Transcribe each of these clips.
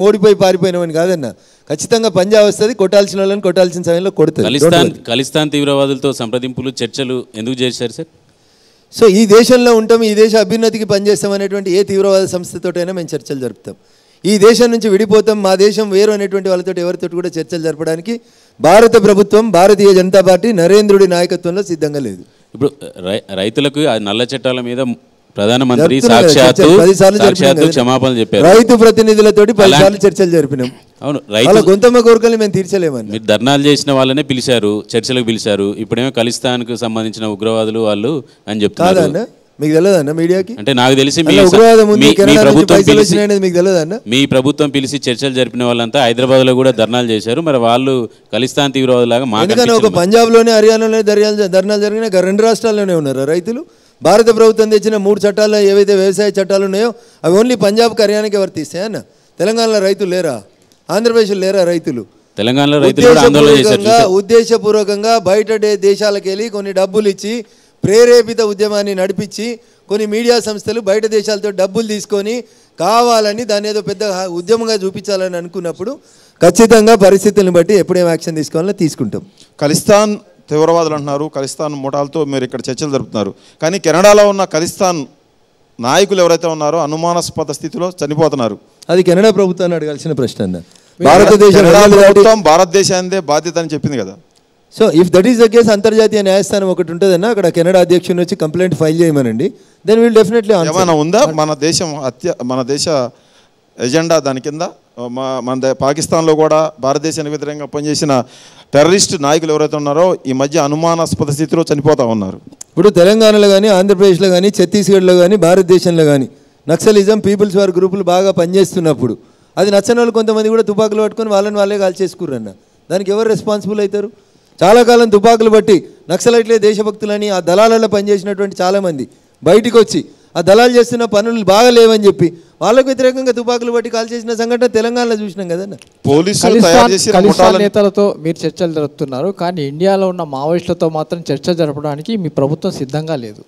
ఓడిపోయి పారిపోయినవని కాదన్న, ఖచ్చితంగా పంజాబ్ వస్తుంది, కొట్టాల్సిన వాళ్ళని కొట్టాల్సిన సమయంలో కొడుతుంది. ఖలిస్తాన్ తీవ్రవాదులతో సంప్రదింపులు చర్చలు ఎందుకు చేశారు సార్? సో ఈ దేశంలో ఉంటాం, ఈ దేశ అభ్యున్నతికి పనిచేస్తాం అనేటువంటి ఏ తీవ్రవాద సంస్థతోటైనా మేము చర్చలు జరుపుతాం. ఈ దేశం నుంచి విడిపోతాం, మా దేశం వేరు అనేటువంటి వాళ్ళతో ఎవరితో కూడా చర్చలు జరపడానికి భారత ప్రభుత్వం, భారతీయ జనతా పార్టీ నరేంద్రుడి నాయకత్వంలో సిద్ధంగా లేదు. ఇప్పుడు రైతులకు నల్ల చట్టాల మీద ప్రధానమంత్రి సాక్షాత్తు క్షమాపణలు చెప్పారు. రైతు ప్రతినిధులతోటి 10 సార్లు చర్చలు జరిపినాం. అవును, రైతుల గొంతమ్మ కోరికలు మేము తీర్చలేమని. మీరు ధర్నాలు చేసిన వాళ్ళనే పిలిచారు, చర్చలకు పిలిచారు. ఇప్పుడేమో ఖలిస్తాన్కు సంబంధించిన ఉగ్రవాదులు వాళ్ళు అని చెప్తారు. కాదన్న, మీకు తెలియదన్న మీడియాకి? అంటే నాకు తెలిసి మీ ప్రభుత్వం పిలిచి చర్చలు జరిపిన వాళ్ళంతా హైదరాబాద్ లో కూడా ధర్నాలు చేశారు. మరి వాళ్ళు ఖలిస్తాన్ తీవ్రవాదులాగా మాట్లాడారు. ఒక పంజాబ్లోనే, హర్యానాలోనే ధర్నాలు జరిగిన 2 రాష్ట్రాల్లోనే ఉన్నారు రైతులు. భారత ప్రభుత్వం తెచ్చిన 3 చట్టాలు ఏవైతే వ్యవసాయ చట్టాలు ఉన్నాయో అవి ఓన్లీ పంజాబ్కి, హర్యానాకి వర్తిస్తాయి అన్న. తెలంగాణలో రైతులు లేరా? ఆంధ్రప్రదేశ్లో లేరా రైతులు? తెలంగాణలో ఉద్దేశపూర్వకంగా బయట దేశాలకు వెళ్ళి కొన్ని డబ్బులు ఇచ్చి ప్రేరేపిత ఉద్యమాన్ని నడిపించి కొన్ని మీడియా సంస్థలు బయట దేశాలతో డబ్బులు తీసుకొని కావాలని దాన్ని ఏదో పెద్ద ఉద్యమంగా చూపించాలని అనుకున్నప్పుడు ఖచ్చితంగా పరిస్థితులను బట్టి ఎప్పుడేం యాక్షన్ తీసుకోవాలో తీసుకుంటాం. ఖలిస్తాన్ తీవ్రవాదులు అంటున్నారు, ఖలిస్తాన్ ముఠాలతో మీరు ఇక్కడ చర్చలు జరుపుతున్నారు. కానీ కెనడాలో ఉన్న ఖలిస్తాన్ నాయకులు ఎవరైతే ఉన్నారో అనుమానాస్పద స్థితిలో చనిపోతున్నారు. అది కెనడా ప్రభుత్వాన్ని అడగాల్సిన ప్రశ్న అన్న. భారతదేశానిదే బాధ్యత అని చెప్పింది కదా. So if that is the case, అంతర్జాతీయ న్యాయస్థానం ఒకటి ఉంటుందన్న, అక్కడ కెనడా అధ్యక్షుని వచ్చి కంప్లైంట్ ఫైల్ చేయమనండి. దెన్ విల్ డెఫినెట్లీ ఏమైనా ఉందా మన దేశ ఎజెండా దాని కింద? మన పాకిస్తాన్లో కూడా భారతదేశానికి వ్యతిరేకంగా పనిచేసిన టెర్రరిస్ట్ నాయకులు ఎవరైతే ఉన్నారో ఈ మధ్య అనుమానాస్పద స్థితిలో చనిపోతూ ఉన్నారు. ఇప్పుడు తెలంగాణలో కానీ, ఆంధ్రప్రదేశ్లో కానీ, ఛత్తీస్గఢ్లో కానీ, భారతదేశంలో కానీ నక్సలిజం, పీపుల్స్ వార్ గ్రూపులు బాగా పనిచేస్తున్నప్పుడు అది నచ్చని వాళ్ళు కొంతమంది కూడా తుపాకులు పట్టుకొని వాళ్ళే కాల్ చేసుకుర్రన్న. దానికి ఎవరు రెస్పాన్సిబుల్ అవుతారు? చాలా కాలం తుపాకులు బట్టి నక్సలైట్లే దేశభక్తులని ఆ దళాలలో పనిచేసినటువంటి చాలామంది బయటికి వచ్చి ఆ దళాలు చేస్తున్న పనులు బాగా లేవని చెప్పి వాళ్ళకు వ్యతిరేకంగా తుపాకులు బట్టి కాల్ చేసిన సంఘటన తెలంగాణలో చూసినాం కదన్న. ఖలిస్తాన్ నేతలతో మీరు చర్చలు జరుపుతున్నారు, కానీ ఇండియాలో ఉన్న మావోయిస్టులతో మాత్రం చర్చ జరపడానికి మీ ప్రభుత్వం సిద్ధంగా లేదు.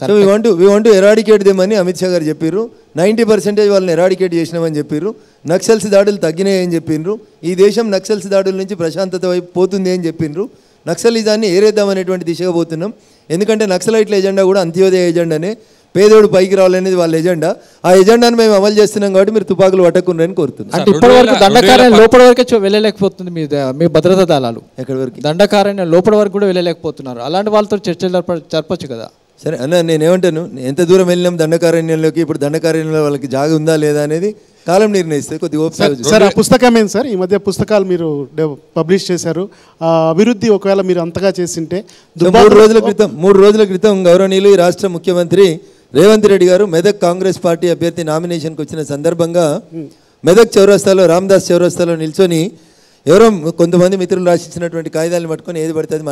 So we want to eradicate them అని అమిత్ షా గారు చెప్పారు. 90% వాళ్ళని ఎరాడికేట్ చేసినామని చెప్పారు. నక్సల్స్ దాడులు తగ్గినాయని చెప్పిండ్రు. ఈ దేశం నక్సల్స్ దాడుల నుంచి ప్రశాంతత వైపు పోతుంది అని చెప్పిండ్రు. నక్సలిజాన్ని ఏరేద్దామనేటువంటి దిశగా పోతున్నాం. ఎందుకంటే నక్సలైట్ల ఎజెండా కూడా అంత్యోదయ ఎజెండానే, పేదోడు పైకి రావాలనేది వాళ్ళ ఎజెండా. ఆ ఎజెండాను మేము అమలు చేస్తున్నాం కాబట్టి మీరు తుపాకులు పట్టకుండారని కోరుతున్నాం. అంటే ఇప్పటివరకు దండకారణ్యం లోపల వరకే వెళ్ళలేకపోతుంది మీ భద్రతా దళాలు. ఎక్కడి వరకు? దండకారణ్యం లోపల వరకు కూడా వెళ్ళలేకపోతున్నారు. అలాంటి వాళ్ళతో చర్చలు జరపచ్చు కదా. సరే అన్న, నేనేమంటాను, ఎంత దూరం వెళ్ళినాం దండకారణ్యంలోకి, ఇప్పుడు దండకారణ్యంలో వాళ్ళకి జాగ ఉందా లేదా అనేది కాలం నిర్ణయిస్తుంది. కొద్దిగా ఓపిక. సార్ ఆ పుస్తకం ఏంటి సార్? ఈ మధ్య పుస్తకాలు మీరు పబ్లిష్ చేశారు. అభివృద్ధి ఒకవేళ మీరు అంతగా చేసింటే 3 రోజుల క్రితం గౌరవనీయులు ఈ రాష్ట్ర ముఖ్యమంత్రి రేవంత్ రెడ్డి గారు మెదక్ కాంగ్రెస్ పార్టీ అభ్యర్థి నామినేషన్కి వచ్చిన సందర్భంగా మెదక్ చౌరస్తాలో, రామదాస్ చౌరస్తాలో నిల్చొని ఎవరో కొంతమంది మిత్రులు రాసిచ్చినటువంటి కాగితాలను పట్టుకొని ఏది పడుతుంది